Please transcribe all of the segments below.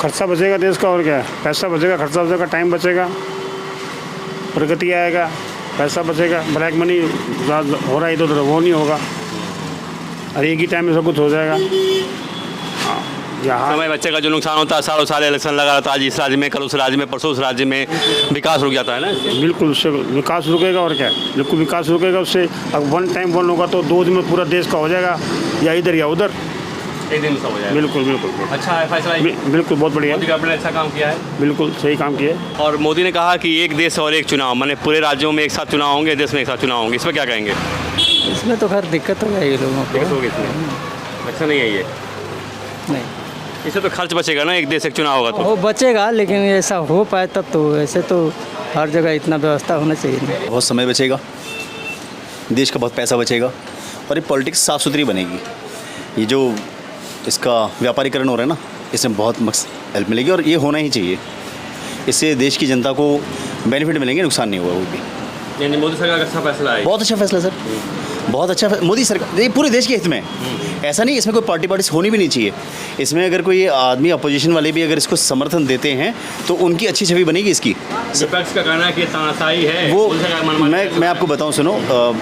खर्चा बचेगा देश का, और क्या है, पैसा बचेगा, खर्चा बचेगा, टाइम बचेगा, प्रगति आएगा, पैसा बचेगा, ब्लैक मनी हो रहा है इधर उधर वो नहीं होगा, और एक ही टाइम में सब कुछ हो जाएगा। यहाँ समय बच्चे का जो नुकसान होता है, सालों साल इलेक्शन लगा रहता है, आज इस राज्य में, कल उस राज्य में, परसों उस राज्य में, विकास रुक जाता है ना इससे। बिल्कुल उससे विकास रुकेगा, और क्या है, बिल्कुल विकास रुकेगा उससे। अब वन टाइम वन होगा तो 2 दिन में पूरा देश का हो जाएगा, या इधर या उधर, एक दिन में सब हो जाएगा। बिल्कुल बिल्कुल अच्छा है फैसला, बिल्कुल बहुत बढ़िया, मोदी गवर्नमेंट ने अच्छा काम किया है, बिल्कुल सही काम किया। और मोदी ने कहा कि एक देश और एक चुनाव, माने पूरे राज्यों में एक साथ चुनाव होंगे, देश में एक साथ चुनाव होंगे, इस पर क्या कहेंगे? इसमें तो खैर दिक्कत हो जाएगी लोगों को। दिक्कत होगी इसमें, अच्छा नहीं है ये, नहीं इससे तो खर्च बचेगा ना, एक देश एक चुनाव होगा तो। वो बचेगा, लेकिन ऐसा हो पाए तब तो। ऐसे तो हर जगह इतना व्यवस्था होना चाहिए नहीं। बहुत समय बचेगा, देश का बहुत पैसा बचेगा, और ये पॉलिटिक्स साफ़ सुथरी बनेगी। ये जो इसका व्यापारीकरण हो रहा है ना, इसमें बहुत हेल्प मिलेगी, और ये होना ही चाहिए। इससे देश की जनता को बेनिफिट मिलेंगे, नुकसान नहीं होगा वो भी। यानी मोदी सरकार का अच्छा फैसला है, बहुत अच्छा फैसला सर, बहुत अच्छा मोदी सरकार, ये पूरे देश के हित में है। ऐसा नहीं, इसमें कोई पार्टी होनी भी नहीं चाहिए। इसमें अगर कोई आदमी अपोजिशन वाले भी अगर इसको समर्थन देते हैं तो उनकी अच्छी छवि बनेगी इसकी। विपक्ष का कहना है कि तानाशाही है वो मैं आपको बताऊं, सुनो,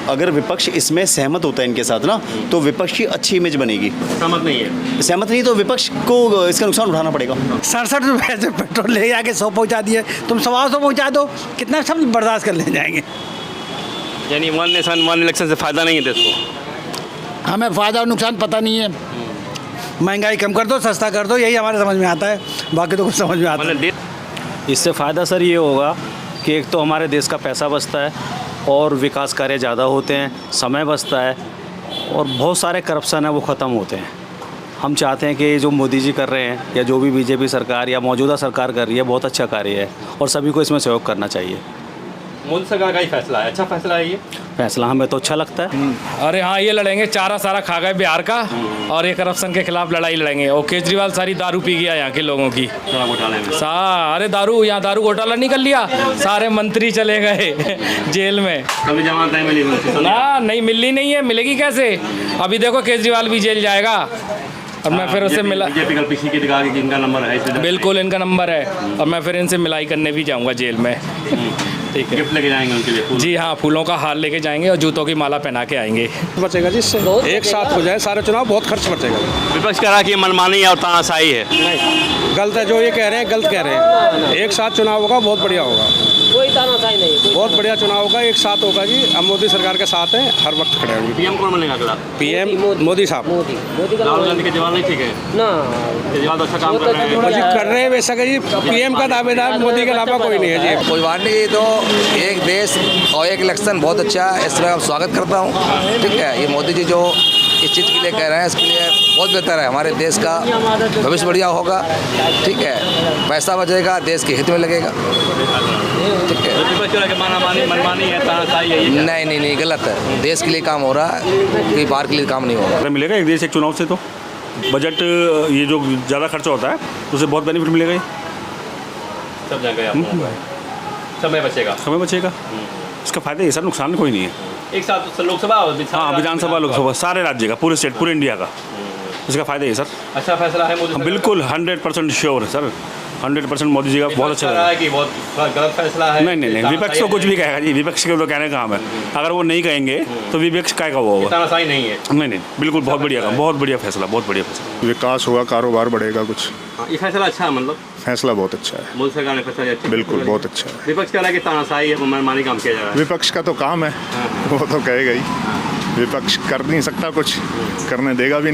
अगर विपक्ष इसमें सहमत होता है इनके साथ ना, तो विपक्ष की अच्छी इमेज बनेगी। सहमत नहीं है, सहमत नहीं तो विपक्ष को इसका नुकसान उठाना पड़ेगा। 67 रुपये से पेट्रोल ले जाके 100 पहुँचा दिए, तुम 125 पहुँचा दो, कितना सब बर्दाश्त कर ले जाएंगे। यानी वन नेशन वन इलेक्शन से फ़ायदा नहीं है देश को। हमें फ़ायदा और नुकसान पता नहीं है। महंगाई कम कर दो, सस्ता कर दो, यही हमारे समझ में आता है, बाकी तो कुछ समझ में आता है। इससे फ़ायदा सर ये होगा कि एक तो हमारे देश का पैसा बचता है, और विकास कार्य ज़्यादा होते हैं, समय बचता है, और बहुत सारे करप्शन है वो ख़त्म होते हैं। हम चाहते हैं कि जो मोदी जी कर रहे हैं, या जो भी बीजेपी सरकार या मौजूदा सरकार कर रही है, बहुत अच्छा कार्य है, और सभी को इसमें सहयोग करना चाहिए। मोदी सरकार का ही फैसला है, अच्छा फैसला है ये फैसला हमें तो अच्छा लगता है। अरे हाँ, ये लड़ेंगे, चारा सारा खा गए बिहार का, और ये करप्शन के खिलाफ लड़ाई लड़ेंगे। और केजरीवाल सारी दारू पी गया यहाँ के लोगों की, घोटाले में। अरे दारू, यहाँ दारू घोटाला नहीं कर लिया, सारे मंत्री चले गए जेल में। कभी जमानत नहीं मिली ना, नहीं मिलनी नहीं है, मिलेगी कैसे? अभी देखो केजरीवाल भी जेल जाएगा, और मैं फिर उससे मिला, बीजेपी कल पीछे की दिखा कि इनका नंबर है, बिल्कुल इनका नंबर है, और मैं फिर इनसे मिलाई करने भी जाऊँगा जेल में। ठीक है, गिफ्ट लेके जाएंगे उनके लिए, जी हाँ, फूलों का हार लेके जाएंगे और जूतों की माला पहना के आएंगे। बचेगा जिससे एक साथ हो जाए सारे चुनाव, बहुत खर्च बचेगा। विपक्ष कह रहा है कि ये मनमानी और तानाशाही है। नहीं, गलत है, जो ये कह रहे हैं गलत कह रहे हैं। एक साथ चुनाव होगा, बहुत बढ़िया होगा, कोई तानाशाही नहीं, बहुत बढ़िया चुनाव होगा, एक साथ होगा जी। हम मोदी सरकार के साथ हैं, हर वक्त खड़े होंगे। पीएम कौन बनेगा अगला? पीएम मोदी साहब। राहुल गांधी केजरीवाल नहीं ठीक है ना, केजरीवाल तो अच्छा काम कर रहे हैं। जी कर रहे हैं वैसा जी, पीएम का दावेदार मोदी के अलावा कोई नहीं है जी। कोई बात नहीं, तो एक देश और एक इलेक्शन बहुत अच्छा है, इसमें मैं स्वागत करता हूँ। ठीक है, ये मोदी जी जो इस चीज़ के लिए कह रहे हैं, इसके लिए बहुत बेहतर है, हमारे देश का भविष्य बढ़िया होगा। ठीक है, पैसा बचेगा, देश के हित में लगेगा। ठीक है, मनमानी है, तानाशाही है ये। नहीं, गलत है, देश के लिए काम हो रहा है, कोई बाहर के लिए काम नहीं हो रहा। मिलेगा एक देश एक चुनाव से, तो बजट ये जो ज़्यादा खर्चा होता है उससे बहुत बेनिफिट मिलेगा। ये सब जगह समय बचेगा, समय बचेगा, इसका फ़ायदा ये सर, नुकसान कोई नहीं है। एक साथ लोकसभा और हाँ, विधानसभा लोकसभा सारे राज्य का, पूरे स्टेट, पूरे इंडिया का, इसका फ़ायदा ये सर। अच्छा फैसला है मोदी, बिल्कुल 100% श्योर है सर, 100% मोदी जी का बहुत अच्छा है कि बहुत गलत फैसला है। नहीं, विपक्ष तो कुछ भी कहेगा जी, विपक्ष के तो कहने का काम है। अगर वो नहीं कहेंगे तो विपक्ष क्या वो होगा? तानाशाही नहीं है। नहीं, बिल्कुल बहुत बढ़िया काम, बहुत बढ़िया फैसला, बहुत बढ़िया फैसला। विकास होगा, कारोबार बढ़ेगा कुछ। ये फैसला अच्छा है, मतलब फैसला बहुत अच्छा है, मोदी सरकार ने फैसला अच्छा, बिल्कुल बहुत अच्छा है। विपक्ष कह रहा है कि तानाशाही है, मनमानी काम किया जा रहा है। विपक्ष का तो काम है, वो तो कहेगा ही। विपक्ष कर नहीं सकता कुछ, करने देगा भी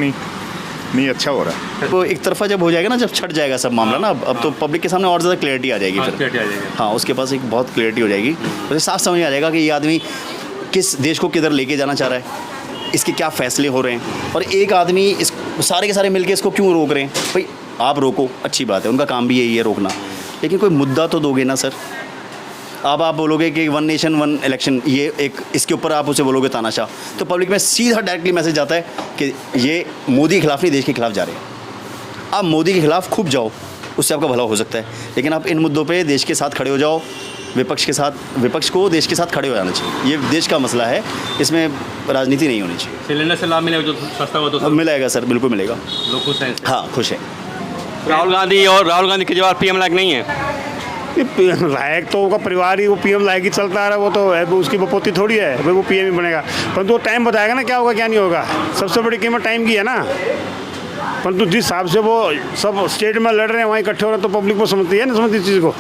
नहीं अच्छा हो रहा है। तो एक तरफा जब हो जाएगा ना, जब छट जाएगा सब मामला ना, अब तो पब्लिक के सामने और ज़्यादा क्लैरिटी आ जाएगी फिर। हाँ, उसके पास एक बहुत क्लैरिटी हो जाएगी, उसे साफ समझ आ जाएगा कि ये आदमी किस देश को किधर लेके जाना चाह रहा है, इसके क्या फैसले हो रहे हैं, और एक आदमी इस सारे के सारे मिलके इसको क्यों रोक रहे हैं। भाई आप रोको, अच्छी बात है, उनका काम भी यही है रोकना, लेकिन कोई मुद्दा तो दोगे ना सर। अब आप बोलोगे कि वन नेशन वन इलेक्शन, ये एक इसके ऊपर आप उसे बोलोगे तानाशाह, तो पब्लिक में सीधा डायरेक्टली मैसेज जाता है कि ये मोदी के खिलाफ नहीं, देश के खिलाफ जा रहे हैं। आप मोदी के खिलाफ खूब जाओ, उससे आपका भला हो सकता है, लेकिन आप इन मुद्दों पे देश के साथ खड़े हो जाओ, विपक्ष को देश के साथ खड़े हो जाना चाहिए। ये देश का मसला है, इसमें राजनीति नहीं होनी चाहिए। सिलेंडर से लाभ मिलेगा, जो सस्ता हो तो मिलेगा सर, बिल्कुल मिलेगा। लोग खुश हैं? हाँ, खुश हैं। राहुल गांधी केजरीवाल पीएम लायक नहीं है। लायक तो होगा, परिवार ही वो पीएम लायक ही चलता आ रहा है, वो तो है, वो उसकी बपोती थोड़ी है भाई वो पीएम ही बनेगा। परंतु वो टाइम बताएगा ना क्या होगा क्या नहीं होगा। सबसे बड़ी कीमत टाइम की है ना। परंतु जिस हिसाब से वो सब स्टेट में लड़ रहे हैं वहाँ इकट्ठे हो रहे हैं तो पब्लिक को समझती है ना, समझती चीज़ को।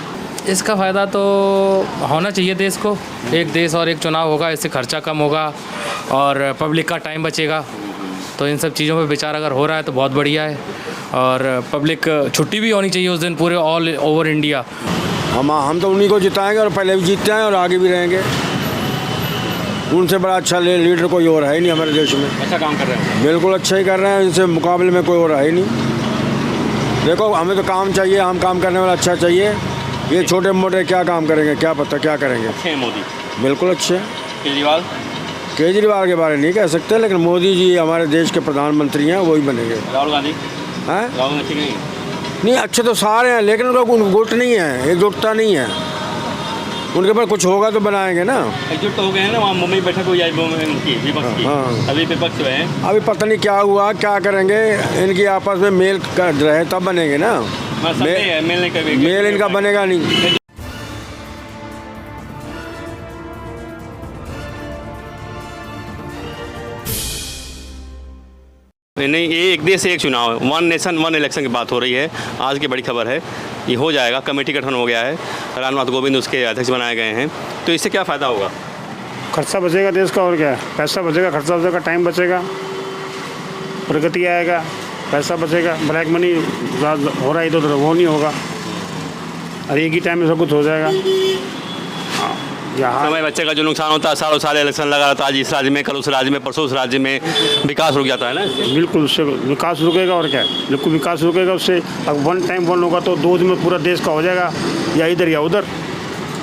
इसका फ़ायदा तो होना चाहिए देश को। एक देश और एक चुनाव होगा, इससे खर्चा कम होगा और पब्लिक का टाइम बचेगा। तो इन सब चीज़ों पे विचार अगर हो रहा है तो बहुत बढ़िया है। और पब्लिक छुट्टी भी होनी चाहिए उस दिन पूरे ऑल ओवर इंडिया। हम तो उन्हीं को जिताएंगे और पहले भी जीतते हैं और आगे भी रहेंगे। उनसे बड़ा अच्छा लीडर कोई और है ही नहीं हमारे देश में। अच्छा काम कर रहे हैं। बिल्कुल अच्छा ही कर रहे हैं, इनसे मुकाबले में कोई और है ही नहीं। देखो हमें तो काम चाहिए, हम काम करने वाला अच्छा चाहिए। ये छोटे मोटे क्या काम करेंगे, क्या पता क्या करेंगे। अच्छे हैं मोदी, बिल्कुल अच्छे। केजरीवाल के बारे में नहीं कह सकते, लेकिन मोदी जी हमारे देश के प्रधानमंत्री हैं, वही बनेंगे। राहुल गांधी हैं ठीक नहीं? नहीं, अच्छे तो सारे हैं लेकिन उनका गुट नहीं है, एकजुटता नहीं है। उनके पास कुछ होगा तो बनाएंगे ना। एकजुट तो हो गए हैं ना, वहाँ मुंबई बैठक हुई है विपक्ष की। हाँ। अभी विपक्ष में है, अभी पता नहीं क्या हुआ, क्या करेंगे। इनकी आपस में मेल कर रहे तब बनेंगे ना। मेल इनका बनेगा नहीं। नहीं, ये एक देश एक चुनाव, वन नेशन वन इलेक्शन की बात हो रही है। आज की बड़ी खबर है, ये हो जाएगा। कमेटी गठन हो गया है, रामनाथ कोविंद उसके अध्यक्ष बनाए गए हैं। तो इससे क्या फ़ायदा होगा? खर्चा बचेगा देश का, और क्या है। पैसा बचेगा, खर्चा बचेगा, टाइम बचेगा, प्रगति आएगा, पैसा बचेगा। ब्लैक मनी हो रहा है इधर उधर, वो नहीं होगा। और एक ही टाइम में सब कुछ हो जाएगा। यहाँ समय बच्चे का जो नुकसान होता है, सालों साल इलेक्शन लगा रहता है, आज इस राज्य में, कल उस राज्य में, परसों उस राज्य में, विकास रुक जाता है ना। बिल्कुल, उससे विकास रुकेगा और क्या है। बिल्कुल विकास रुकेगा उससे। अब वन टाइम वन होगा तो 2 दिन में पूरा देश का हो जाएगा, या इधर या उधर,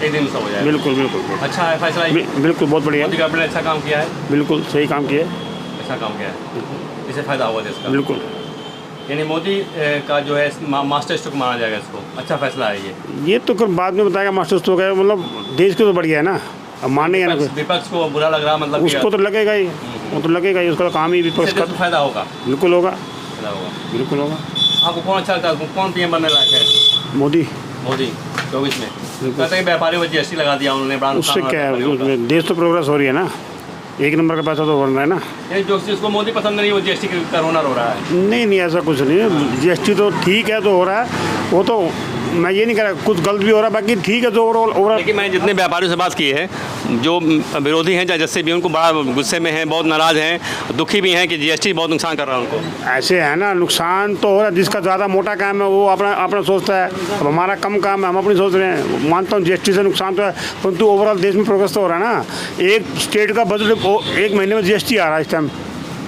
एक दिन सब हो जाएगा। बिल्कुल बिल्कुल अच्छा है फैसला। बिल्कुल बहुत बढ़िया। मोदी गवर्नमेंट ने अच्छा काम किया है। बिल्कुल सही काम किया है, अच्छा काम किया है, इससे फ़ायदा होगा देश का। बिल्कुल। यानी मोदी का जो है मास्टर स्ट्रोक माना जाएगा इसको। अच्छा फैसला है ये तो फिर बाद में बताएगा मास्टर स्ट्रोक है, मतलब देश को तो बढ़िया है ना। अब मानेगा ना, विपक्ष को बुरा लग रहा, मतलब उसको तो लगेगा ही, वो तो लगेगा ही, उसका काम ही विपक्ष का। फायदा होगा, बिल्कुल होगा, फायदा होगा, बिल्कुल होगा। आपको कौन अच्छा लगता है, कौन पीएम बनने लायक है? मोदी 24 में कहते हैं व्यापारियों को जीएसटी लगा दिया उन्होंने, बड़ा उससे क्या है, देश तो प्रोग्रेस हो रही है ना। एक नंबर का पैसा तो बन रहा है ना। जो जिसको मोदी पसंद नहीं वो जीएसटी का रोनर हो रहा है। नहीं, ऐसा कुछ नहीं है। जीएसटी तो ठीक है, तो हो रहा है, वो तो मैं ये नहीं कह रहा, कुछ गलत भी हो रहा है, बाकी ठीक है जो ओवरऑल। लेकिन मैं जितने व्यापारियों से बात की है, जो विरोधी हैं, चाहे जैसे भी, उनको बड़ा गुस्से में हैं, बहुत नाराज़ हैं, दुखी भी हैं कि जीएसटी बहुत नुकसान कर रहा है उनको। ऐसे है ना, नुकसान तो हो रहा है। जिसका ज़्यादा मोटा काम है वो अपना सोचता है, अब हमारा कम काम है, हम अपनी सोच रहे हैं। मानता हूँ जीएसटी से नुकसान तो है, परंतु ओवरऑल देश में प्रोग्रेस तो हो रहा है ना। एक स्टेट का बजट एक महीने में जीएसटी आ रहा है इस टाइम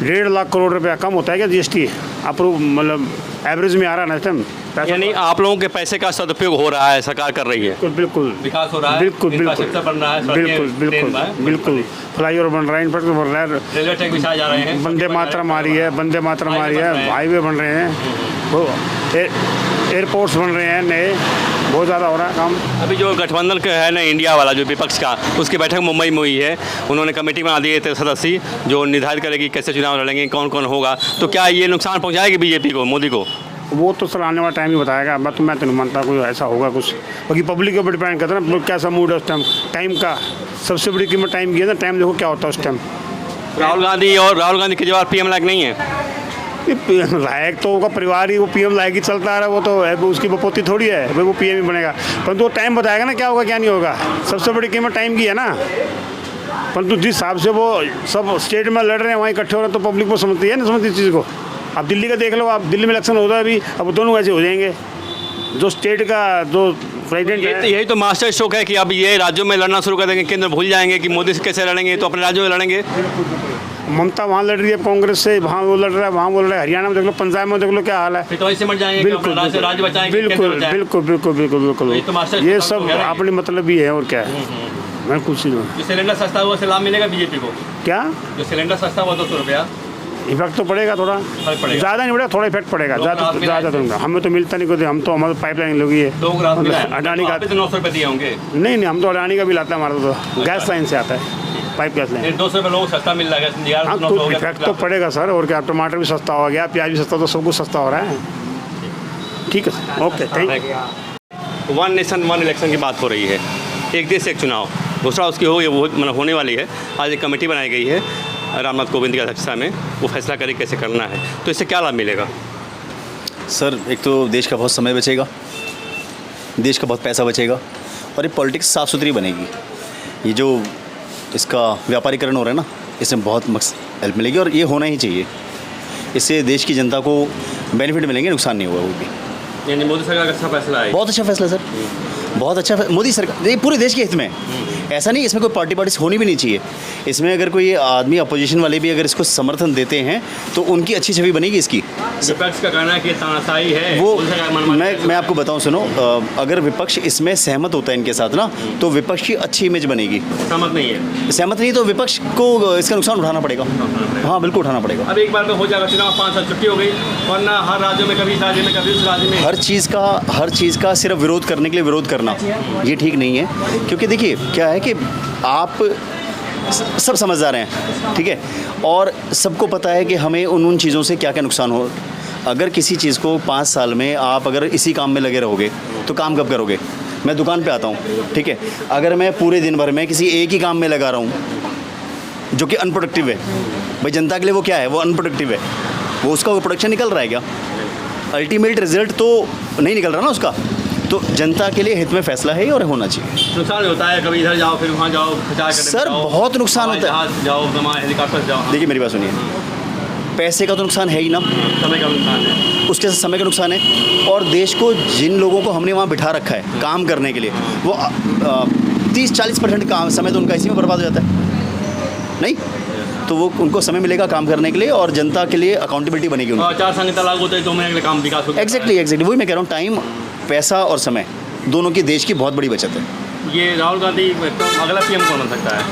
1.5 लाख करोड़ रुपया। कम होता है क्या जीएसटी? अप्रूव मतलब एवरेज में आ रहा है ना इस टाइम। यानी आप लोगों के पैसे का सदुपयोग हो रहा है, सरकार कर रही है। बिल्कुल विकास हो रहा है, बिल्कुल बन रहा है, बिल्कुल फ्लाईओवर बन रहा है, इनफैक्ट बन रहा है, रेलवे ट्रैक बिछाए जा रहे हैं, वंदे मातरम आ रही है, वंदे मातरम आ रही है, हाईवे बन रहे हैं, वो एयरपोर्ट्स बन रहे हैं नए, बहुत ज़्यादा हो रहा है काम। अभी जो गठबंधन का है ना, इंडिया वाला जो विपक्ष का, उसकी बैठक मुंबई में हुई है। उन्होंने कमेटी बना दी है सदस्य, जो निर्धारित करेगी कैसे चुनाव लड़ेंगे, कौन कौन होगा। तो क्या ये नुकसान पहुँचाएगी बीजेपी को, मोदी को? वो तो सर आने वाला टाइम ही बताएगा। मैं तो नहीं मानता कोई ऐसा होगा कुछ, बाकी पब्लिक के ऊपर डिपेंड करता है ना, कैसा मूड है उस टाइम का। सबसे बड़ी कीमत टाइम की है ना। टाइम देखो क्या होता है उस टाइम। राहुल गांधी केजरीवाल पीएम लायक नहीं है। लायक तो होगा, परिवार ही वो पीएम लायक ही चलता आ रहा है, वो तो है, उसकी बपोती थोड़ी है भाई वो पीएम ही बनेगा। परंतु वो टाइम बताएगा ना क्या होगा क्या नहीं होगा। सबसे बड़ी कीमत टाइम की है ना। परंतु जिस हिसाब से वो सब स्टेट में लड़ रहे हैं वहाँ इकट्ठे हो रहे हैं तो पब्लिक को समझती है ना, समझती चीज़ को। अब दिल्ली का देख लो, आप दिल्ली में इलेक्शन होता है अभी, अब दोनों ऐसे हो जाएंगे। जो स्टेट का जो प्रेसिडेंट है, यही तो मास्टर स्ट्रोक है कि अब ये राज्यों में लड़ना शुरू कर देंगे, केंद्र भूल जाएंगे कि मोदी से कैसे लड़ेंगे, तो अपने राज्यों में लड़ेंगे। ममता वहाँ लड़ रही है कांग्रेस से, वहाँ वो लड़ रहा है, वहाँ वो लड़ रहा है। हरियाणा में देख लो, पंजाब में देख लो क्या हाल है। फिर तो वहीं सिमट जाएंगे, बिल्कुल राज्य बचाएंगे, बिल्कुल बिल्कुल बिल्कुल बिल्कुल बिल्कुल। ये सब अपने मतलब ही है, और क्या है। मैं कुछ नहीं। जो सिलेंडर सस्ता हुआ से लाभ मिलेगा बीजेपी को? क्या जो सिलेंडर सस्ता हुआ 200 रुपया, इफेक्ट तो पड़ेगा, थोड़ा ज़्यादा नहीं पड़ेगा, थोड़ा इफेक्ट पड़ेगा। ज़्यादा दूंगा, हमें तो मिलता नहीं कुछ, हम तो हमारे पाइपलाइन लोग ही है। अडानी का 900 रुपये दिए होंगे। नहीं, हम तो अडानी का बिल आता है हमारा, तो गैस लाइन से आता है, पाइप गैस लाइन। 200 रुपये लोगों को सस्ता मिल रहा है। हाँ, तो इफेक्ट तो पड़ेगा सर, और क्या। टमाटर भी सस्ता हो गया, प्याज भी सस्ता, तो सब कुछ सस्ता हो रहा है। ठीक है, okay, thank you. One nation one election की बात हो रही है, एक देश एक चुनाव, घोषणा उसकी हो वो मतलब होने वाली है। आज एक कमेटी बनाई गई है रामनाथ कोविंद की अध्यक्षता में, वो फैसला करे कैसे करना है, तो इससे क्या लाभ मिलेगा? सर एक तो देश का बहुत समय बचेगा, देश का बहुत पैसा बचेगा, और ये पॉलिटिक्स साफ़ सुथरी बनेगी। ये जो इसका व्यापारीकरण हो रहा है ना, इसमें बहुत हेल्प मिलेगी और ये होना ही चाहिए। इससे देश की जनता को बेनिफिट मिलेंगे, नुकसान नहीं होगा कोई भी। यानी मोदी सरकार का अच्छा फैसला है। बहुत अच्छा फैसला सर, बहुत अच्छा मोदी सरकार, ये पूरे देश के हित में है। ऐसा नहीं इसमें कोई पार्टी होनी भी नहीं चाहिए। इसमें अगर कोई आदमी अपोजिशन वाले भी अगर इसको समर्थन देते हैं तो उनकी अच्छी छवि बनेगी इसकी। विपक्ष का कहना है कि तानाशाही है वो मैं आपको बताऊं, सुनो, अगर विपक्ष इसमें सहमत होता है इनके साथ ना, तो विपक्ष की अच्छी इमेज बनेगी। सहमत नहीं है, सहमत नहीं तो विपक्ष को इसका नुकसान उठाना पड़ेगा। हाँ बिल्कुल उठाना पड़ेगा। अब एक बार में हो जाएगा चुनाव, 5 साल छुट्टी हो गई, वरना हर राज्यों में कभी इस राज्य में कभी उस राज्य में हर चीज़ का सिर्फ विरोध करने के लिए विरोध करना ये ठीक नहीं है। क्योंकि देखिए क्या है कि आप सब समझदार हैं, ठीक है, और सबको पता है कि हमें उन चीज़ों से क्या क्या नुकसान हो। अगर किसी चीज़ को 5 साल में आप अगर इसी काम में लगे रहोगे तो काम कब करोगे? मैं दुकान पे आता हूँ, ठीक है, अगर मैं पूरे दिन भर में किसी एक ही काम में लगा रहा हूँ जो कि अनप्रोडक्टिव है, भाई जनता के लिए वो क्या है, वो अनप्रोडक्टिव है, वो उसका वो प्रोडक्शन निकल रहा है क्या? अल्टीमेट रिजल्ट तो नहीं निकल रहा ना उसका। तो जनता के लिए हित में फैसला है और होना चाहिए। नुकसान होता है, कभी इधर जाओ फिर वहाँ जाओ, सर बहुत नुकसान होता है। जाओ हेलीकॉप्टर जाओ। देखिए मेरी बात सुनिए, पैसे का तो नुकसान है ही ना, समय का नुकसान है, उसके साथ समय का नुकसान है। और देश को जिन लोगों को हमने वहाँ बिठा रखा है काम करने के लिए, वो 30-40% काम समय तो उनका इसी में बर्बाद हो जाता है नहीं, तो वो उनको समय मिलेगा काम करने के लिए और जनता के लिए अकाउंटेबिलिटी बनेगी उनकी। 4 संहिता लागू होते हैं तो मैं काम विकास होगा। एग्जैक्टली वही मैं कह रहा हूँ, टाइम, पैसा और समय दोनों की देश की बहुत बड़ी बचत है। ये राहुल गांधी अगला पीएम कौन हो सकता है?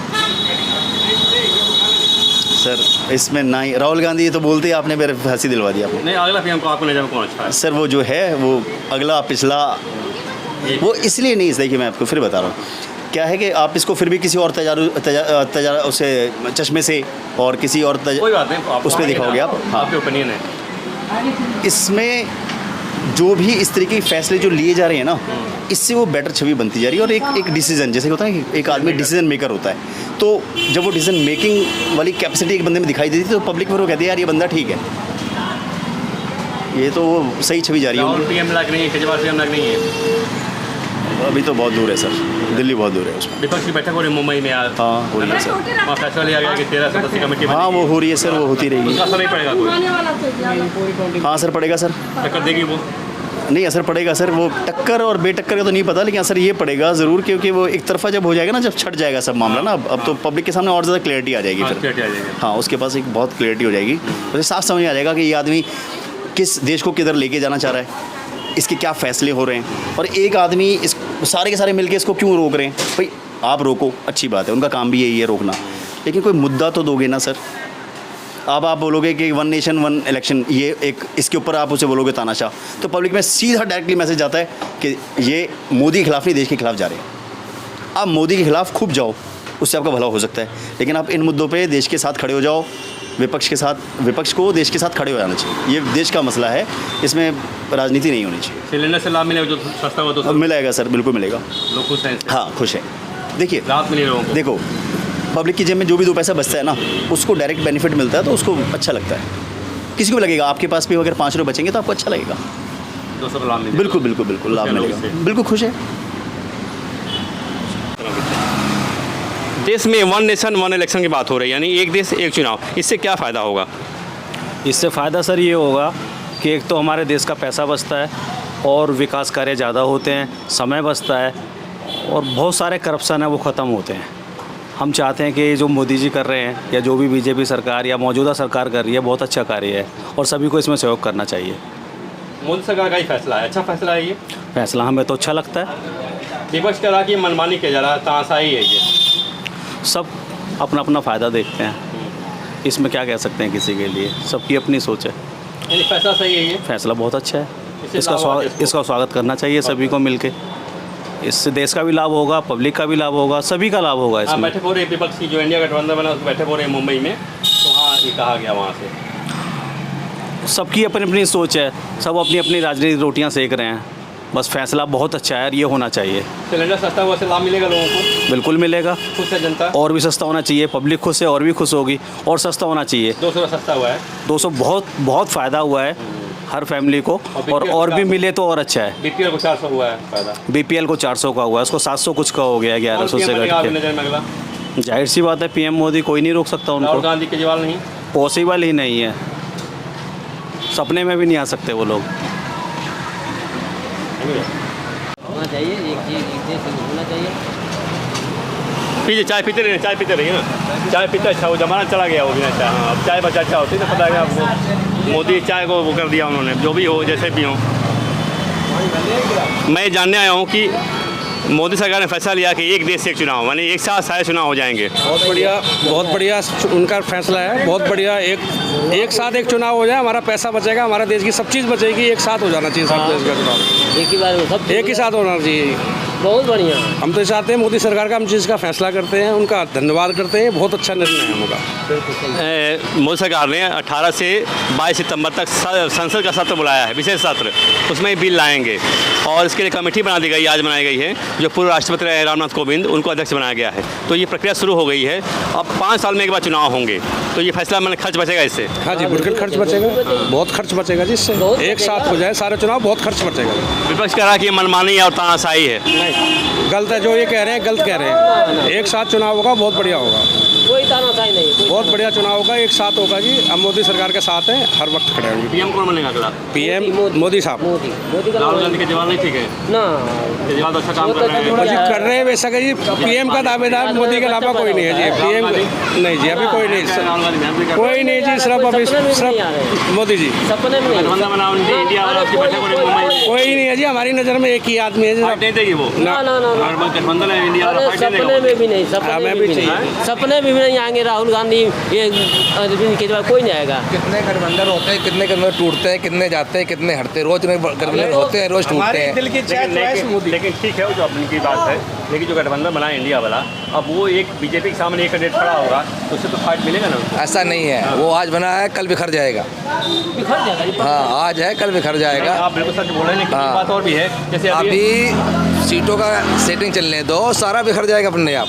सर इसमें ना ही राहुल गांधी, ये तो बोलते ही आपने मेरे हंसी दिलवा दिया आपने। नहीं, अगला पीएम को आपको नजर में कौन अच्छा है? सर वो जो है वो अगला पिछला वो इसलिए नहीं, देखिए मैं आपको फिर बता रहा हूँ क्या है कि आप इसको फिर भी किसी और उसे चश्मे से और किसी और कोई बात नहीं, उस पर दिखाओगे आप। हाँ, आपके ओपिनियन है इसमें जो भी इस तरीके के फैसले जो लिए जा रहे हैं ना, इससे वो बेटर छवि बनती जा रही है। और एक डिसीजन जैसे होता है कि एक आदमी डिसीजन मेकर होता है, तो जब वो डिसीजन मेकिंग वाली कैपेसिटी एक बंदे में दिखाई देती है तो पब्लिक में वो कहती है यार ये बंदा ठीक है, ये तो वो सही छवि जा रही है। पीएम लायक नहीं है, केजरीवाल पीएम लायक नहीं है, अभी तो बहुत दूर है सर, दिल्ली बहुत दूर है उसमें। विपक्ष की बैठक हो रही है मुंबई में यार। हाँ हो रही है सर, वहाँ फैसला लिया गया कि 13 सदस्यीय कमेटी। हाँ वो हो रही है सर, वो होती रहेगी। उसका असर नहीं पड़ेगा कोई? हाँ सर पड़ेगा सर, टक्कर देगी वो? नहीं असर पड़ेगा सर, वो टक्कर और बेटक्कर का तो नहीं पता, लेकिन असर ये पड़ेगा ज़रूर, क्योंकि वो एक तरफा जब हो जाएगा ना, जब छट जाएगा सब मामला ना, अब तो पब्लिक के सामने और ज़्यादा क्लैरिटी आ जाएगी फिर। हाँ उसके पास एक बहुत क्लैरिटी हो जाएगी, उसे साफ समझ आ जाएगा कि ये आदमी किस देश को किधर लेके जाना चाह रहा है, इसके क्या फ़ैसले हो रहे हैं, और एक आदमी इस सारे के सारे मिलके इसको क्यों रोक रहे हैं। भाई आप रोको, अच्छी बात है, उनका काम भी यही है रोकना, लेकिन कोई मुद्दा तो दोगे ना सर। अब आप बोलोगे कि 1 नेशन 1 इलेक्शन, ये एक इसके ऊपर आप उसे बोलोगे तानाशाह, तो पब्लिक में सीधा डायरेक्टली मैसेज जाता है कि ये मोदी के खिलाफ नहीं, देश के खिलाफ जा रहे हैं। आप मोदी के खिलाफ खूब जाओ, उससे आपका भला हो सकता है, लेकिन आप इन मुद्दों पे देश के साथ खड़े हो जाओ, विपक्ष के साथ, विपक्ष को देश के साथ खड़े हो जाना चाहिए। ये देश का मसला है, इसमें राजनीति नहीं होनी चाहिए। सिलेंडर से लाभ मिलेगा जो सस्ता हुआ तो मिलेगा सर, बिल्कुल मिलेगा। लोग खुश हैं? हाँ खुश है। देखिए राहत मिली लोगों को। देखो पब्लिक की जेब में जो भी 2 पैसा बचता है ना, उसको डायरेक्ट बेनिफिट मिलता है तो उसको अच्छा लगता है, किसी को भी लगेगा। आपके पास भी अगर 5 रुपये बचेंगे तो आपको अच्छा लगेगा। 200 लाभ मिलेगा। बिल्कुल बिल्कुल बिल्कुल लाभ मिलेगा, बिल्कुल खुश है। देश में 1 नेशन 1 इलेक्शन की बात हो रही है, यानी एक देश एक चुनाव, इससे क्या फ़ायदा होगा? इससे फ़ायदा सर ये होगा कि एक तो हमारे देश का पैसा बचता है और विकास कार्य ज़्यादा होते हैं, समय बचता है और बहुत सारे करप्शन है वो ख़त्म होते हैं। हम चाहते हैं कि जो मोदी जी कर रहे हैं या जो भी बीजेपी सरकार या मौजूदा सरकार कर रही है, बहुत अच्छा कार्य है और सभी को इसमें सहयोग करना चाहिए। मोदी सरकार का ही फैसला है, अच्छा फैसला है ये? फैसला हमें तो अच्छा लगता है। विपक्ष कह रहा कि मनमानी किया जा रहा है, तानाशाही है ये। सब अपना अपना फ़ायदा देखते हैं, इसमें क्या कह सकते हैं किसी के लिए, सबकी अपनी सोच है। यानी फैसला सही है ये? फैसला बहुत अच्छा है, इसका स्वागत करना चाहिए सभी को मिलके। इससे देश का भी लाभ होगा, पब्लिक का भी लाभ होगा, सभी का लाभ होगा इसमें। बैठक हो रही है विपक्ष की, जो इंडिया गठबंधन बना उसकी बैठक हो रही है मुंबई में, तो हाँ ये कहा गया वहाँ से सबकी अपनी अपनी सोच है, सब अपनी अपनी राजनीतिक रोटियां सेक रहे हैं। बस फैसला बहुत अच्छा है और ये होना चाहिए। सिलेंडर सस्ता हुआ से लाभ मिलेगा लोगों को? बिल्कुल मिलेगा। खुश है जनता? और भी सस्ता होना चाहिए, पब्लिक खुश है और भी खुश होगी, और सस्ता होना चाहिए। 200 सस्ता हुआ है। 200 बहुत बहुत फ़ायदा हुआ है हर फैमिली को, और भी मिले तो और अच्छा है। बीपीएल को 400 हुआ है फायदा। बीपीएल को 400 का हुआ है, उसको 700 कुछ का हो गया, 1100 से घट के। जाहिर सी बात है, पीएम मोदी कोई नहीं रोक सकता राहुल उनको। गांधी केजरीवाल नहीं? पॉसिबल ही नहीं है, सपने में भी नहीं आ सकते वो लोग। होना चाहिए, एक देश होना चाहिए। पीजिए, चाय पीते रहिए ना। चाय पीते अच्छा हो, जमाना चला गया वो भी अच्छा। हाँ, अब चाय बचा अच्छा होती है तो पता है आपको। मोदी चाय को वो कर दिया उन्होंने, जो भी हो जैसे भी हो। मैं जानने आया हूँ कि मोदी सरकार ने फैसला लिया कि एक देश एक चुनाव, यानी एक साथ सारे चुनाव हो जाएंगे। बहुत बढ़िया उनका फैसला है। बहुत बढ़िया, एक साथ एक चुनाव हो जाए, हमारा पैसा बचेगा, हमारा देश की सब चीज़ बचेगी। एक साथ हो जाना चाहिए सब देश का चुनाव, एक ही बार में सब एक ही साथ होना चाहिए। बहुत बढ़िया। हम तो चाहते हैं मोदी सरकार का, हम जिसका फैसला करते हैं उनका धन्यवाद करते हैं। बहुत अच्छा निर्णय है उनका। मोदी सरकार ने 18 से 22 सितंबर तक संसद का सत्र बुलाया है, विशेष सत्र। उसमें बिल लाएंगे और इसके लिए कमेटी बना दी गई, आज बनाई गई है, जो पूर्व राष्ट्रपति रहे रामनाथ कोविंद, उनको अध्यक्ष बनाया गया है। तो ये प्रक्रिया शुरू हो गई है। अब 5 साल में एक बार चुनाव होंगे, तो ये फैसला मैंने खर्च बचेगा इससे। हाँ जी, बिल्कुल खर्च बचेगा, बहुत खर्च बचेगा जिससे एक साथ हो जाए सारे चुनाव, बहुत खर्च बचेगा। विपक्ष कह रहा है कि ये मनमानी और तानाशाही है। गलत है, जो ये कह रहे हैं गलत कह रहे हैं। एक साथ चुनाव होगा, बहुत बढ़िया होगा। कोई तानाशाही नहीं, बहुत बढ़िया चुनाव होगा, एक साथ होगा जी। हम मोदी सरकार के साथ हैं, हर वक्त खड़े होंगे। पीएम कौन बनेगा अगला? पीएम मोदी साहब। मोदी का राहुल गांधी केजरीवाल नहीं ठीक है? ना, केजरीवाल तो अच्छा काम कर रहे हैं। जी कर रहे हैं वैसा कि जी पीएम का दावेदार मोदी के अलावा कोई नहीं है जी। पीएम नहीं जी, अभी कोई नहीं, कोई नहीं जी, सिर्फ अभी सिर्फ मोदी जी। सपने में गठबंधन बना उनकी, इंडिया वाला उसकी बैठक हो रही है मुंबई। कोई नहीं है जी, हमारी नज़र में एक ही आदमी है जी। फाइट नहीं देगी वो? ना ना ना ना, गठबंधन है इंडिया वाला, फाइट नहीं सपने देगा। में भी नहीं, सपने में भी नहीं, सपने में भी नहीं आएंगे राहुल गांधी, ये अरविंद केजरीवाल, कोई नहीं आएगा। कितने गठबंधन होते हैं, कितने गठबंधन टूटते हैं, कितने जाते हैं, कितने हटते हैं, रोज गठबंधन होते हैं, रोज टूटते हैं। लेकिन ठीक है, वो जो अपनी की बात है, लेकिन जो गठबंधन बना है इंडिया वाला, अब वो एक बीजेपी के सामने एक कैंडिडेट खड़ा होगा तो उससे तो फाइट मिलेगा ना। ऐसा नहीं है, वो आज बना है कल बिखर जाएगा। बिखर जाएगा। हाँ, आज है कल बिखर जाएगा। आप बिल्कुल सच बोल रहे हैं, लेकिन एक बात और भी है, जैसे अभी सीटों का सेटिंग चलने दो, सारा बिखर जाएगा अपने आप।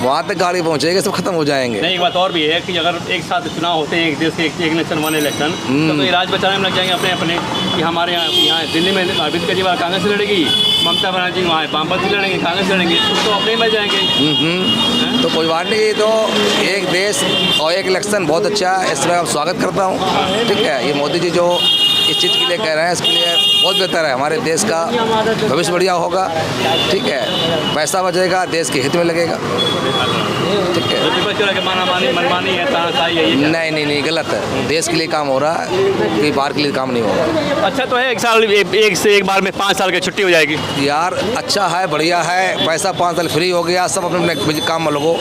वहाँ तक गाड़ी पहुँचेगी, सब खत्म हो जाएंगे। नहीं, एक बात और भी है कि अगर एक साथ चुनाव होते हैं, एक देश के एक इलेक्शन वन इलेक्शन, तो ये राज बचाने में लग जाएंगे अपने अपने। कि हमारे यहाँ दिल्ली में अरविंद केजरीवाल कांग्रेस से लड़ेगी, ममता बनर्जी वहाँ वामपंथी से लड़ेंगे, कांग्रेस से लड़ेंगे, तो अपने ही मर जाएंगे। तो कोई बात नहीं, तो एक देश और एक इलेक्शन बहुत अच्छा है, इस तरह स्वागत करता हूँ। ठीक है, ये मोदी जी जो इस चीज़ के लिए कह रहे हैं, इसके लिए बहुत बेहतर है। हमारे देश का भविष्य बढ़िया होगा। ठीक है, पैसा बचेगा, देश के हित में लगेगा। ठीक है, मनमानी है, तानाशाही है ये? नहीं, गलत है। देश के लिए काम हो रहा है, कोई बाहर के लिए काम नहीं हो रहा। अच्छा तो है, एक साल एक से एक बार में 5 साल की छुट्टी हो जाएगी यार, अच्छा है, बढ़िया है। पैसा 5 साल फ्री हो गया, सब अपने अपने काम में लगो।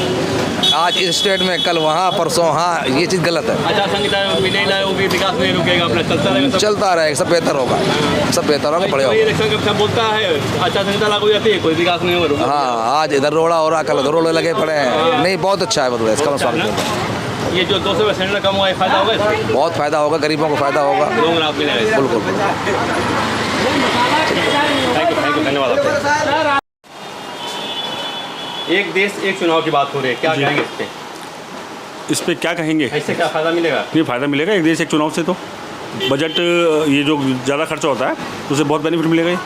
आज इस स्टेट में, कल वहाँ, परसों हाँ, ये चीज़ गलत है। अच्छा संहिता भी नहीं लाए, विकास नहीं रुकेगा, अपना चलता रहेगा, चलता रहेगा, सब बेहतर होगा, सब बेहतर होगा, बढ़िया होगा। इलेक्शन कब बोलता है अच्छा संहिता लागू हो जाती है, कोई विकास नहीं होगा। हाँ, आज इधर रोड़ा हो रहा, कल उधर रोड़े लगे पड़े हैं। नहीं, बहुत अच्छा है, मतलब इसका मैं स्वागत करता हूँ। ये जो 200 सिलेंडर कम हुआ है, फायदा होगा इससे? बहुत फायदा होगा, गरीबों को फायदा होगा, लोग राहत मिलेगा। बिल्कुल। थैंक यू, धन्यवाद आपका। एक देश एक चुनाव की बात हो रही है, क्या कहेंगे इस पे? इस पर क्या कहेंगे? इससे क्या फ़ायदा मिलेगा? ये फ़ायदा मिलेगा एक देश एक चुनाव से। तो बजट ये जो ज़्यादा खर्चा होता है उससे बहुत बेनिफिट मिलेगा। ये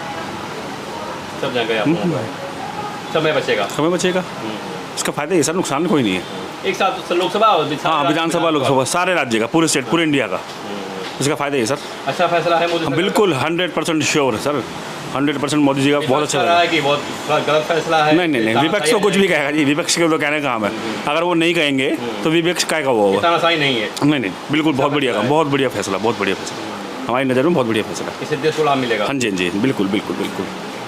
सब जगह आपको समय बचेगा, समय बचेगा, इसका फ़ायदा ये सर, नुकसान कोई नहीं है। एक साथ लोकसभा, हाँ, विधानसभा, लोकसभा, सारे राज्य का, पूरे स्टेट, पूरे इंडिया का, इसका फ़ायदा है सर। अच्छा फैसला है मोदी? बिल्कुल 100% श्योर है सर, 100% मोदी जी का बहुत अच्छा रहा है कि बहुत गलत फैसला है। नहीं, विपक्ष तो कुछ भी कहेगा जी, विपक्ष के तो कहने का काम है। अगर वो नहीं कहेंगे तो विपक्ष क्या वो होगा? तानाशाही नहीं है। नहीं, बिल्कुल बहुत बढ़िया काम, बहुत बढ़िया फैसला, बहुत बढ़िया फैसला, हमारी नज़र में बहुत बढ़िया फैसला। इससे देश को लाभ मिलेगा। हाँ जी, बिल्कुल।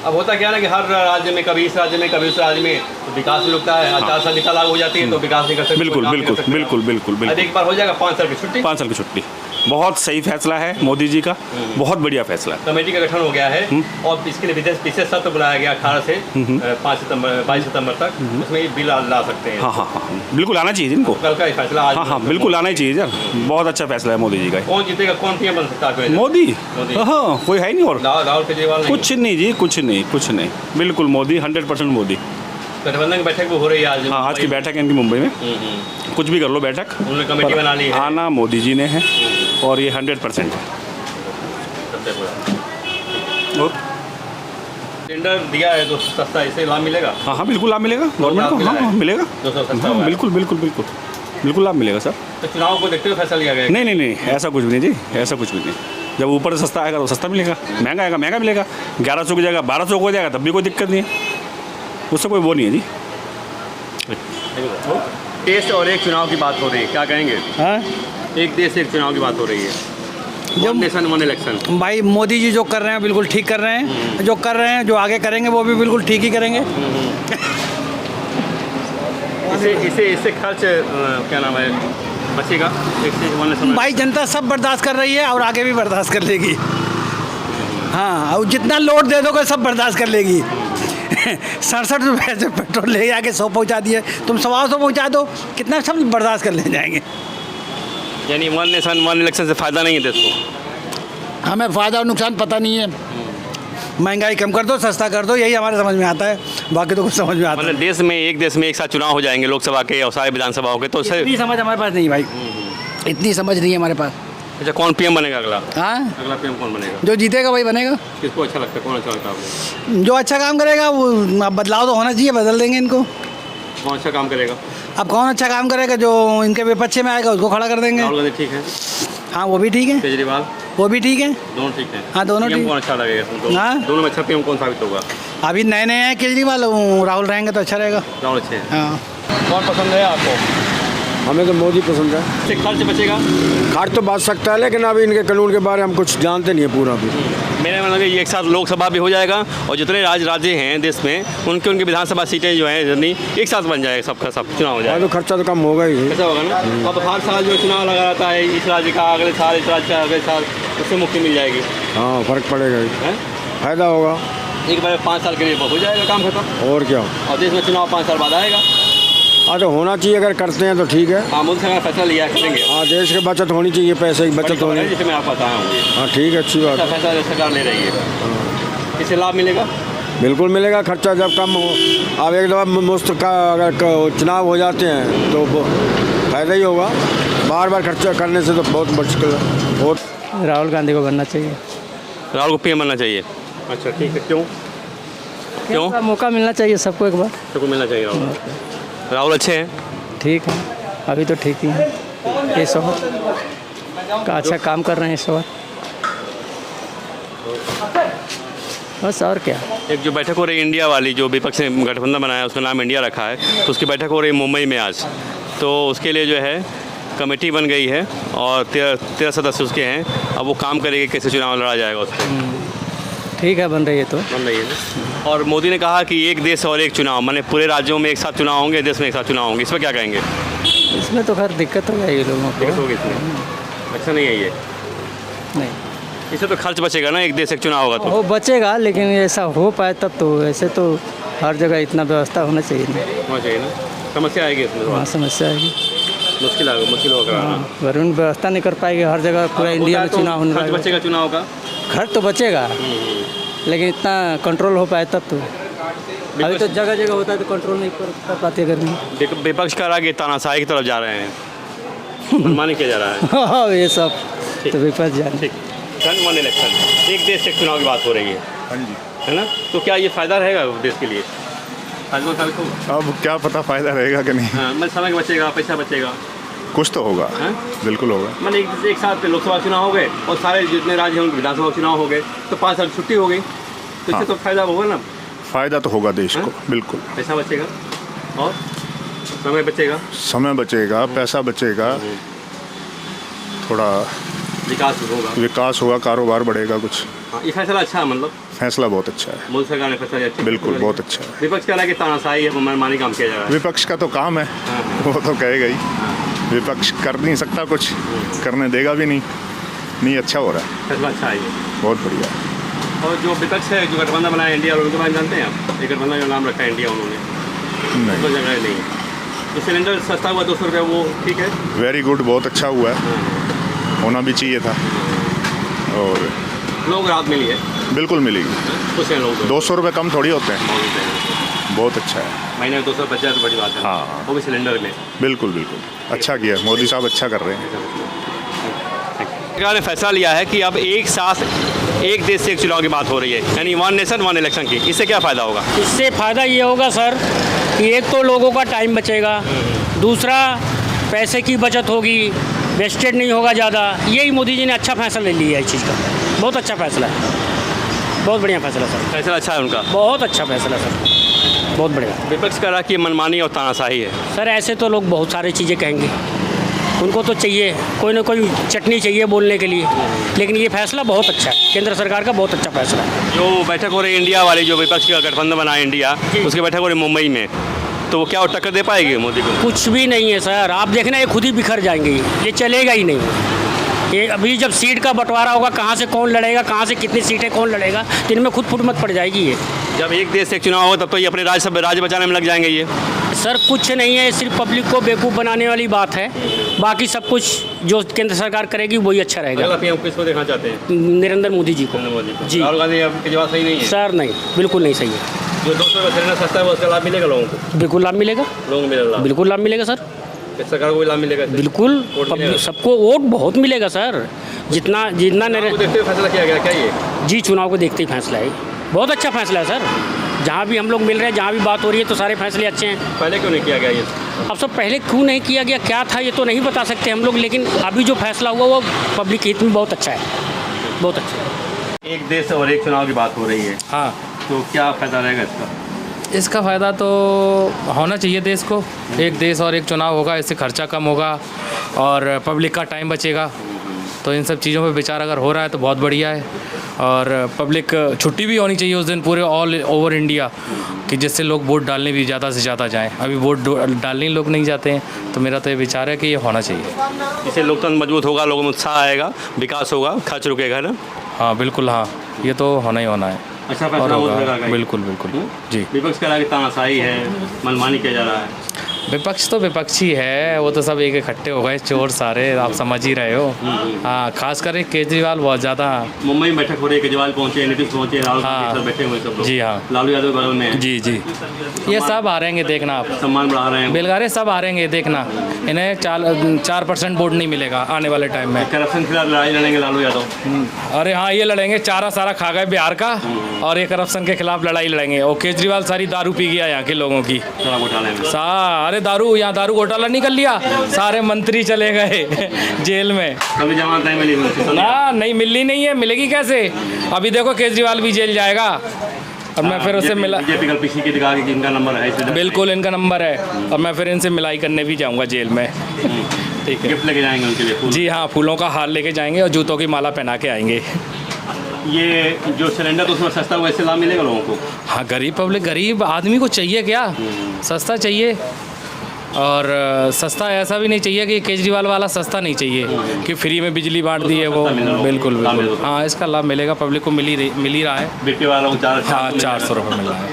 अब होता क्या है कि हर राज्य में, कभी इस राज्य में, कभी उस राज्य में, तो विकास भी रुकता है। आचार संहिता लागू हो जाती है तो विकास नहीं कर सकते। बिल्कुल। अब एक बार हो जाएगा 5 साल की छुट्टी। 5 साल की छुट्टी। बहुत सही फैसला है मोदी जी का, बहुत बढ़िया फैसला है। कमेटी का गठन हो गया है और इसके लिए विशेष सत्र बुलाया गया 18 से 22 सितंबर तक, उसमें ये बिल ला सकते हैं। हाँ हाँ हाँ, बिल्कुल आना चाहिए इनको। कल का ये फैसला आज हाँ हाँ, बिल्कुल आना ही चाहिए यार, बहुत अच्छा फैसला है मोदी जी का। कौन जीतेगा, कौन पीएम बन सकता है? मोदी, हाँ, कोई है ही नहीं और। राहुल केजरीवाल कुछ नहीं जी, कुछ नहीं, बिल्कुल मोदी, 100% मोदी। गठबंधन की बैठक भी हो रही है आज। हाँ, आज की बैठक है इनकी मुंबई में। कुछ भी कर लो बैठक, उन्होंने कमेटी बना ली है। आना मोदी जी ने है और ये 100% है। और टेंडर दिया है तो सस्ता, इससे लाभ मिलेगा? हाँ हाँ, बिल्कुल लाभ मिलेगा गवर्नमेंट को। हाँ, मिलेगा, 200 सस्ता हाँ, हुआ है। बिल्कुल लाभ मिलेगा सर। तो चुनाव को देखते हुए फैसला लिया गया? नहीं, ऐसा कुछ भी नहीं जी, ऐसा कुछ भी नहीं। जब ऊपर से सस्ता आएगा तो सस्ता मिलेगा, महंगा आएगा महंगा मिलेगा। 1100 की जगह 1200 हो जाएगा तब भी कोई दिक्कत नहीं है, उससे कोई वो नहीं है जी। देश और एक चुनाव की बात हो रही है, क्या कहेंगे? हाँ, एक देश एक चुनाव की बात हो रही है, वन नेशन वन इलेक्शन। भाई मोदी जी जो कर रहे हैं बिल्कुल ठीक कर रहे हैं, जो कर रहे हैं, जो आगे करेंगे वो भी बिल्कुल ठीक ही करेंगे। इससे खर्च क्या नाम है बचेगा? वन नेशन भाई जनता सब बर्दाश्त कर रही है और आगे भी बर्दाश्त कर लेगी। हाँ, और जितना लोड दे दोगे सब बर्दाश्त कर लेगी। 67 रुपये से पेट्रोल ले आके 100 पहुँचा दिए, तुम 125 पहुँचा दो, कितना सब बर्दाश्त कर ले जाएंगे। यानी वन नेशन वन इलेक्शन से फ़ायदा नहीं है देश को? हमें फ़ायदा और नुकसान पता नहीं है। महंगाई कम कर दो, सस्ता कर दो, यही हमारे समझ में आता है, बाकी तो कुछ समझ में आता मतलब देश में एक साथ चुनाव हो जाएंगे, लोकसभा के और सारे विधानसभाओं के, तो उससे इतनी समझ हमारे पास नहीं भाई, इतनी समझ नहीं है हमारे पास। अच्छा, कौन पीएम बनेगा अगला? हाँ, अगला पीएम कौन बनेगा? जो जीतेगा वही बनेगा। किसको अच्छा लगता है, कौन अच्छा लगता है आपको? जो अच्छा काम करेगा वो, अब बदलाव तो होना चाहिए, बदल देंगे इनको। कौन अच्छा काम करेगा? अब कौन अच्छा काम करेगा, जो इनके विपक्ष में आएगा उसको खड़ा कर देंगे। राहुल गांधी ठीक है, हाँ वो भी ठीक है, केजरीवाल वो भी ठीक है, दोनों ठीक है। हाँ दोनों पीएम ठीक। कौन अच्छा लगेगा तुमको? हाँ? दोनों में अच्छा पीएम कौन साबित होगा? अभी नए नए हैं केजरीवाल, राहुल रहेंगे तो अच्छा रहेगा। राहुल अच्छे हैं। हाँ, कौन पसंद है आपको? हमें तो मोदी पसंद है। इससे खर्च बचेगा? खर्च तो बच सकता है, लेकिन अभी इनके कानून के बारे में हम कुछ जानते नहीं है पूरा भी। मेरे मतलब ये एक साथ लोकसभा भी हो जाएगा और जितने राज्य हैं देश में उनकी विधानसभा सीटें जो हैं जर्नी एक साथ बन जाएगा, सबका सब चुनाव हो जाएगा। तो खर्चा तो कम होगा ही। ऐसा होगा ना? अब हर साल जो चुनाव लगा रहता है, इस राज्य का अगले साल, इस राज्य का अगले साल, उससे मुक्ति मिल जाएगी। हाँ, फर्क पड़ेगा ही, हैं? फायदा होगा। एक बार 5 साल के लिए हो जाएगा काम खत्म, और क्या, और देश में चुनाव 5 साल बाद आएगा। हाँ तो होना चाहिए, अगर करते हैं तो ठीक है। हाँ, मोदी सरकार फैसला लिया करेंगे। हाँ, देश की बचत होनी चाहिए, पैसे की बचत होनी। जैसे मैं आपको बताया हूँ, हाँ ठीक है, अच्छी बात अच्छा है। फैसला सरकार ले रही है, इससे लाभ मिलेगा? बिल्कुल मिलेगा, खर्चा जब कम हो। अब एक दफ़ा मुफ्त का अगर चुनाव हो जाते हैं तो फायदा ही होगा, बार बार खर्चा करने से तो बहुत मुश्किल है। बहुत राहुल गांधी को बनना चाहिए। राहुल को पीएम बनना चाहिए? अच्छा ठीक है, क्यों क्यों? मौका मिलना चाहिए सबको, एक बार सबको मिलना चाहिए राहुल। राहुल अच्छे हैं? ठीक है, अभी तो ठीक ही है, इस वक्त का अच्छा काम कर रहे हैं इस वक्त, बस और क्या। एक जो बैठक हो रही है इंडिया वाली, जो विपक्ष ने गठबंधन बनाया उसका नाम इंडिया रखा है, तो उसकी बैठक हो रही है मुंबई में आज। तो उसके लिए जो है कमेटी बन गई है और 13 सदस्य उसके हैं। अब वो काम करेंगे कैसे चुनाव लड़ा जाएगा उस पर। ठीक है, बन रही है तो बन रही है। और मोदी ने कहा कि एक देश और एक चुनाव, माने पूरे राज्यों में एक साथ चुनाव होंगे, देश में एक साथ चुनाव होंगे, इस पर क्या कहेंगे? इसमें तो खैर दिक्कत हो जाएगी लोगों को। दिक्कत होगी इसमें? अच्छा नहीं है ये, नहीं इससे तो खर्च बचेगा ना, एक देश एक चुनाव होगा तो। वो बचेगा, लेकिन ऐसा हो पाए तब तो। ऐसे तो हर जगह इतना व्यवस्था होना चाहिए ना, होना चाहिए ना, समस्या आएगी इसमें। वहाँ समस्या आएगी, मुश्किल होगा कराना। अगर उन व्यवस्था नहीं कर पाएंगे हर जगह, पूरा इंडिया में चुनाव होने खर्च लगेगा। बचेगा चुनाव का? खर्च तो बचेगा, लेकिन इतना कंट्रोल हो पाए तब तो। अभी तो जगह जगह होता है तो कंट्रोल नहीं कर पाते गर्मी। विपक्ष का आगे तानाशाही की तरफ जा रहे हैं, मनमानी किया जा रहा है। हाँ, ये सब तो विपक्ष जाने। ठीक, वन इलेक्शन, एक देश एक चुनाव की बात हो रही है। हाँ जी। है ना? तो क्या ये फ़ायदा रहेगा देश के लिए? साबित होगा? अब क्या पता फ़ायदा रहेगा कि नहीं। हाँ, मतलब समय बचेगा, पैसा बचेगा, कुछ तो होगा। हाँ? बिल्कुल होगा। मतलब एक साथ लोकसभा चुनाव हो गए और सारे जितने राज्य हैं उनके विधानसभा चुनाव हो गए, तो 5 साल छुट्टी हो गई, तो इससे तो फायदा होगा ना। फ़ायदा तो होगा देश को, बिल्कुल। पैसा बचेगा और समय बचेगा, समय बचेगा, पैसा बचेगा, थोड़ा विकास होगा, कारोबार बढ़ेगा कुछ। हाँ, ये फैसला अच्छा है, मतलब फैसला बहुत अच्छा है। मोदी सरकार ने फैसला अच्छा, बिल्कुल बहुत अच्छा है। विपक्ष कह रहा है कि तानाशाही है, मनमानी काम किया जा रहा है। विपक्ष का तो काम है, वो तो कहेगा ही। विपक्ष कर नहीं सकता कुछ, करने देगा भी नहीं। नहीं अच्छा हो रहा है, फैसला अच्छा है ये। बहुत बढ़िया। और जो विपक्ष है, जो गठबंधन बनाया इंडिया, और उनके बारे में जानते हैं आप? ये गठबंधन जो नाम रखा है इंडिया उन्होंने, नहीं, तो जगह नहीं है। जो सिलेंडर सस्ता हुआ 200 रुपये, वो ठीक है? वेरी गुड, बहुत अच्छा हुआ है, होना भी चाहिए था। और लोगों को राहत मिली है? बिल्कुल मिलेगी। खुश हैं लोग? 200 रुपये कम थोड़ी होते हैं, बहुत अच्छा है। महीने में 200 बच जाए तो बड़ी बात है। हाँ। वो भी सिलेंडर में। बिल्कुल बिल्कुल अच्छा किया, मोदी साहब अच्छा कर रहे हैं। सरकार ने फैसला लिया है कि अब एक साथ एक देश से एक चुनाव की बात हो रही है, यानी वन नेशन वन इलेक्शन की। इससे क्या फ़ायदा होगा? इससे फ़ायदा ये होगा सर कि एक तो लोगों का टाइम बचेगा, दूसरा पैसे की बचत होगी, वेस्टेज नहीं होगा ज़्यादा। यही मोदी जी ने अच्छा फैसला ले लिया है इस चीज़ का, बहुत अच्छा फैसला है, बहुत बढ़िया फैसला सर। फैसला अच्छा है उनका? बहुत अच्छा फैसला सर, बहुत बढ़िया। विपक्ष कह रहा है कि मनमानी और तानाशाही है। सर ऐसे तो लोग बहुत सारी चीज़ें कहेंगे, उनको तो चाहिए कोई ना कोई चटनी चाहिए बोलने के लिए, लेकिन ये फैसला बहुत अच्छा है, केंद्र सरकार का बहुत अच्छा फैसला है। जो बैठक हो रही है इंडिया वाली, जो विपक्ष का गठबंधन बना है इंडिया, उसकी बैठक हो रही है मुंबई में, तो वो क्या वो टक्कर दे पाएगी मोदी को? कुछ भी नहीं है सर, आप देखना ये खुद ही बिखर जाएंगे, ये चलेगा ही नहीं। ये अभी जब सीट का बंटवारा होगा, कहाँ से कौन लड़ेगा, कहाँ से कितनी सीटें कौन लड़ेगा, तो इनमें खुद फुट मत पड़ जाएगी ये। जब एक देश से एक चुनाव होगा तब तो ये अपने राज्य बचाने में लग जाएंगे ये। सर कुछ नहीं है, सिर्फ पब्लिक को बेवकूफ़ बनाने वाली बात है, बाकी सब कुछ जो केंद्र सरकार करेगी वही अच्छा रहेगा। अगला पीएम किसको देखना चाहते हैं? नरेंद्र मोदी जी को। जी। राहुल गांधी के जवाब सही नहीं है? सर नहीं, बिल्कुल नहीं सही है। जो 200 रुपये सिलेंडर सस्ता है, उसका लाभ मिलेगा लोगों को? बिल्कुल लाभ मिलेगा, लोगों को मिलेगा? बिल्कुल लाभ मिलेगा सर, सरकार को भी लाभ मिलेगा? बिल्कुल, सबको वोट बहुत मिलेगा सर, जितना जितना देखते हुए फैसला किया गया क्या ये? जी, चुनाव को देखते ही फैसला है, बहुत अच्छा फैसला है सर। जहाँ भी हम लोग मिल रहे हैं, जहाँ भी बात हो रही है, तो सारे फैसले अच्छे हैं। पहले क्यों नहीं किया गया ये? अब सब पहले क्यों नहीं किया गया, क्या था ये तो नहीं बता सकते हम लोग, लेकिन अभी जो फैसला हुआ वो पब्लिक हित में बहुत अच्छा है, बहुत अच्छा है। एक देश और एक चुनाव की बात हो रही है, हाँ, तो क्या फ़ायदा रहेगा इसका? इसका फ़ायदा तो होना चाहिए देश को। एक देश और एक चुनाव होगा, इससे खर्चा कम होगा और पब्लिक का टाइम बचेगा। तो इन सब चीज़ों पे विचार अगर हो रहा है तो बहुत बढ़िया है। और पब्लिक छुट्टी भी होनी चाहिए उस दिन पूरे ऑल ओवर इंडिया, कि जिससे लोग वोट डालने भी ज़्यादा से ज़्यादा जाएं। अभी वोट डालने लोग नहीं जाते हैं, तो मेरा तो ये विचार है कि ये होना चाहिए। इससे लोकतंत्र मजबूत होगा, लोगों में उत्साह आएगा, विकास होगा, खर्च रुकेगा ना? हाँ बिल्कुल, हाँ ये तो होना ही होना है। अच्छा और फैसला होगा, होगा? बिल्कुल बिल्कुल जी। विपक्ष कह रहा है कि तानाशाही है, मनमानी किया जा रहा है। विपक्ष तो विपक्षी है, वो तो सब एक इकट्ठे हो गए चोर सारे, आप समझ ही रहे हो। हाँ, खास कर केजरीवाल बहुत ज़्यादा। मुंबई में बैठक हो रही है, केजरीवाल पहुंचे, नीतीश पहुंचे, राहुल गांधी सब बैठे हुए सब लोग। जी हाँ, लालू यादव बगल में है। जी जी, ये सब आ रहेंगे देखना आप, सम्मान बढ़ा रहे हैं, बेलगारे सब आ रहेंगे देखना। इन्हें 4% वोट नहीं मिलेगा आने वाले टाइम में। करप्शन के खिलाफ लड़ाई लड़ेंगे लालू यादव। अरे हाँ, ये लड़ेंगे, चारा सारा खा गए बिहार का, और ये करप्शन के खिलाफ लड़ाई लड़ेंगे। और केजरीवाल सारी दारू पी गया यहाँ के लोगों की, घोटाले में। अरे दारू, यहाँ दारू घोटाला नहीं कर लिया, सारे मंत्री चले गए जेल में। कभी जमानत नहीं मिली? ना, नहीं मिली नहीं है, मिलेगी कैसे? अभी देखो केजरीवाल भी जेल जाएगा, और मैं फिर उससे मिला, बीजेपी कल पीसी की दिखा कि इनका नंबर है। बिल्कुल इनका नंबर है, और मैं फिर इनसे मिलाई करने भी जाऊंगा जेल में। ठीक है, गिफ्ट लेके जाएंगे उनके लिए? जी हाँ, फूलों का हार लेके जाएंगे और जूतों की माला पहना के आएंगे। ये जो सिलेंडर तो उसमें सस्ता हुआ, इससे लाभ मिलेगा लोगों को? हाँ, गरीब पब्लिक, गरीब आदमी को चाहिए क्या, सस्ता चाहिए। और सस्ता ऐसा भी नहीं चाहिए कि केजरीवाल वाला सस्ता नहीं चाहिए कि फ्री में बिजली बांट दी है वो। बिल्कुल बिल्कुल, हाँ इसका लाभ मिलेगा, पब्लिक को मिल ही रहा है। बिकने वालों को 400 रुपये मिल रहा है।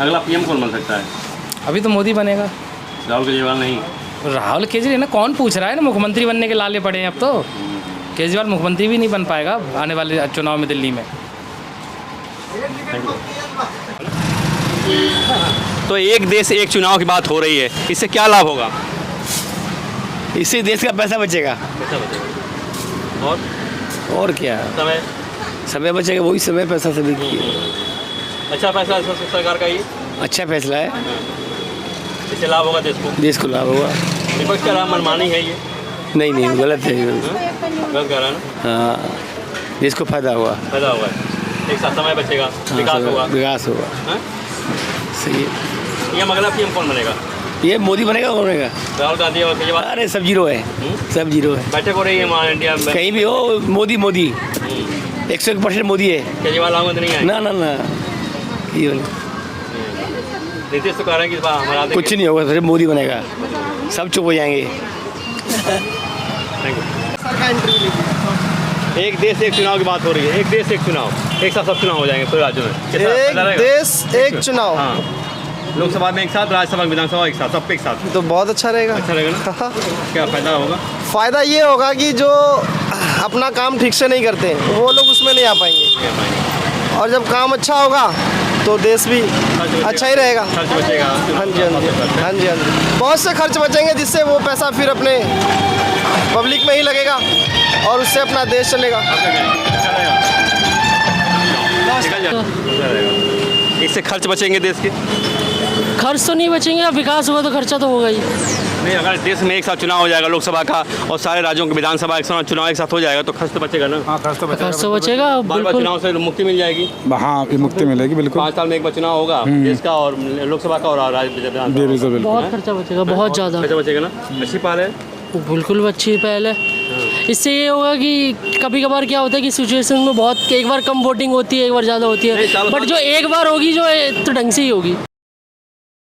अगला पीएम कौन बन सकता है? अभी तो मोदी बनेगा, राहुल केजरीवाल नहीं। राहुल केजरीवाल ना, कौन पूछ रहा है ना, मुख्यमंत्री बनने के लाले पड़े हैं अब तो। केजरीवाल मुख्यमंत्री भी नहीं बन पाएगा आने वाले चुनाव में दिल्ली में। तो एक देश एक चुनाव की बात हो रही है, इससे क्या लाभ होगा? इससे देश का पैसा बचेगा, और क्या समय बचेगा, वही समय पैसा सभी की। अच्छा फैसला सरकार का ये? अच्छा फैसला है, इससे लाभ होगा देश को लाभ होगा। विपक्ष का लाभ मनमानी है ये? नहीं गलत है, गलत कह रहा है ना? हाँ, देश को फायदा होगा, एक साथ समय बचेगा, विकास होगा। सही है। ये अगला पीएम कौन बनेगा? ये मोदी बनेगा, राहुल गांधी और केजरीवाल? अरे सब जीरो है, सब जीरो है। बैठक हो रही है वहाँ इंडिया में, कहीं भी हो मोदी 101% मोदी है। केजरीवाल आऊँगा तो नहीं आए? ना नीतीश तो कह रहे हैं कि हमारा कुछ नहीं होगा, सिर्फ मोदी बनेगा, सब चुप हो जाएंगे। Thank you. का इंटरव्यू लीजिए। एक देश एक चुनाव की बात हो रही है। एक देश एक चुनाव, एक साथ सब चुनाव हो जाएंगे पूरे राज्यों में। कैसा एक फायदा रहेगा? देश एक चुनाव, हाँ, लोकसभा में एक साथ, राज्यसभा विधानसभा एक साथ, सब पे एक साथ। तो बहुत अच्छा रहेगा। अच्छा रहेगा ना? क्या फायदा होगा? फ़ायदा ये होगा कि जो अपना काम ठीक से नहीं करते वो लोग उसमें नहीं आ पाएंगे, और जब काम अच्छा होगा तो देश भी अच्छा ही रहेगा। खर्च बचेगा। हाँ जी हाँ जी हाँ जी हाँ जी, बहुत से खर्च बचेंगे जिससे वो पैसा फिर अपने पब्लिक में ही लगेगा और उससे अपना देश चलेगा। इससे खर्च बचेंगे देश के? खर्च तो नहीं बचेंगे, अब विकास हुआ तो खर्चा तो होगा ही। नहीं, अगर देश में एक साथ चुनाव हो जाएगा लोकसभा का और सारे राज्यों के विधानसभा एक साथ चुनाव एक साथ हो जाएगा तो खर्च तो बचेगा ना? हाँ, खर्च तो बचेगा। खर्च तो बचेगा बार बार बिल्कुल। चुनाव से मुक्ति मिल जाएगी। हाँ, ये मुक्ति मिलेगी बिल्कुल। 5 साल में एक बार चुनाव होगा देश का, और लोकसभा का और राज्य विधानसभा का। बहुत खर्चा बचेगा, बहुत ज़्यादा। खर्चा बचेगा ना? अच्छी पहल है। बिल्कुल अच्छी पहल है। इससे ये होगा कि कभी कभार क्या होता है कि सिचुएशन में बहुत एक बार कम वोटिंग होती है, एक बार ज़्यादा होती है, बट जो एक बार होगी जो तो ढंग से ही होगी।